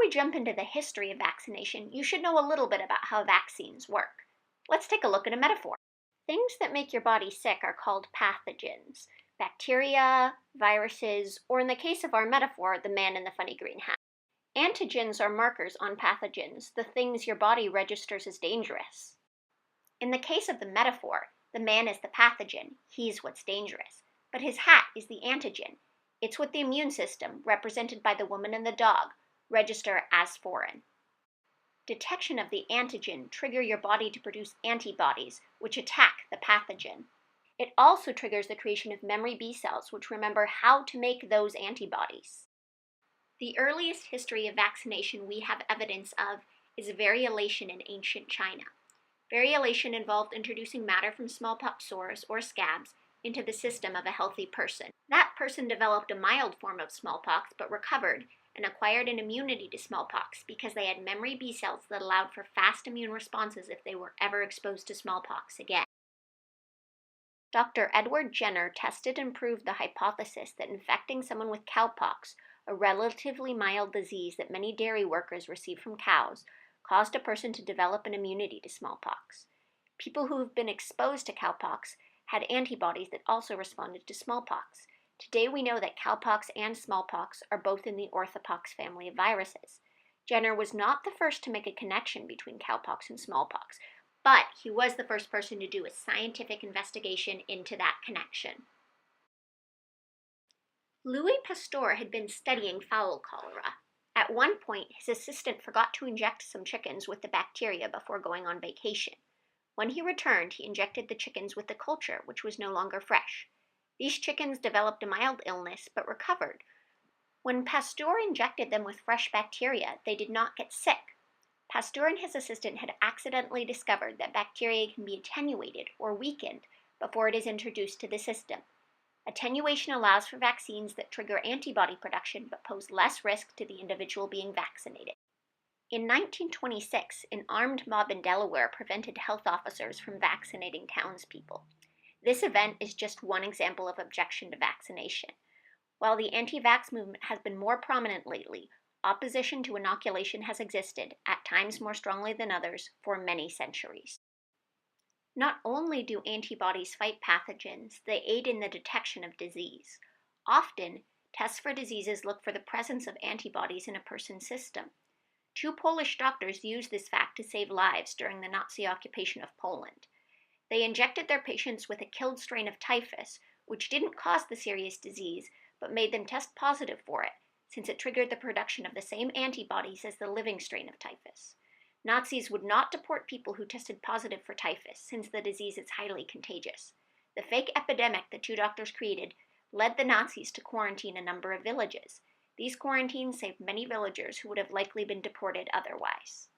we jump into the history of vaccination, you should know a little bit about how vaccines work. Let's take a look at a metaphor. Things that make your body sick are called pathogens. Bacteria, viruses, or in the case of our metaphor, the man in the funny green hat. Antigens are markers on pathogens, the things your body registers as dangerous. In the case of the metaphor, the man is the pathogen, he's what's dangerous, but his hat is the antigen. It's what the immune system, represented by the woman and the dog, register as foreign. Detection of the antigen trigger your body to produce antibodies, which attack the pathogen. It also triggers the creation of memory B cells, which remember how to make those antibodies. The earliest history of vaccination we have evidence of is variolation in ancient China. Variolation involved introducing matter from smallpox sores or scabs into the system of a healthy person. That person developed a mild form of smallpox but recovered and acquired an immunity to smallpox because they had memory B cells that allowed for fast immune responses if they were ever exposed to smallpox again. Dr. Edward Jenner tested and proved the hypothesis that infecting someone with cowpox, a relatively mild disease that many dairy workers receive from cows, caused a person to develop an immunity to smallpox. People who have been exposed to cowpox had antibodies that also responded to smallpox. Today we know that cowpox and smallpox are both in the orthopox family of viruses. Jenner was not the first to make a connection between cowpox and smallpox, but he was the first person to do a scientific investigation into that connection. Louis Pasteur had been studying fowl cholera. At one point, his assistant forgot to inject some chickens with the bacteria before going on vacation. When he returned, he injected the chickens with the culture, which was no longer fresh. These chickens developed a mild illness but recovered. When Pasteur injected them with fresh bacteria, they did not get sick. Pasteur and his assistant had accidentally discovered that bacteria can be attenuated or weakened before it is introduced to the system. Attenuation allows for vaccines that trigger antibody production but pose less risk to the individual being vaccinated. In 1926, an armed mob in Delaware prevented health officers from vaccinating townspeople. This event is just one example of objection to vaccination. While the anti-vax movement has been more prominent lately, opposition to inoculation has existed, at times more strongly than others, for many centuries. Not only do antibodies fight pathogens, they aid in the detection of disease. Often, tests for diseases look for the presence of antibodies in a person's system. Two Polish doctors used this fact to save lives during the Nazi occupation of Poland. They injected their patients with a killed strain of typhus, which didn't cause the serious disease, but made them test positive for it, since it triggered the production of the same antibodies as the living strain of typhus. Nazis would not deport people who tested positive for typhus, since the disease is highly contagious. The fake epidemic the two doctors created led the Nazis to quarantine a number of villages. These quarantines saved many villagers who would have likely been deported otherwise.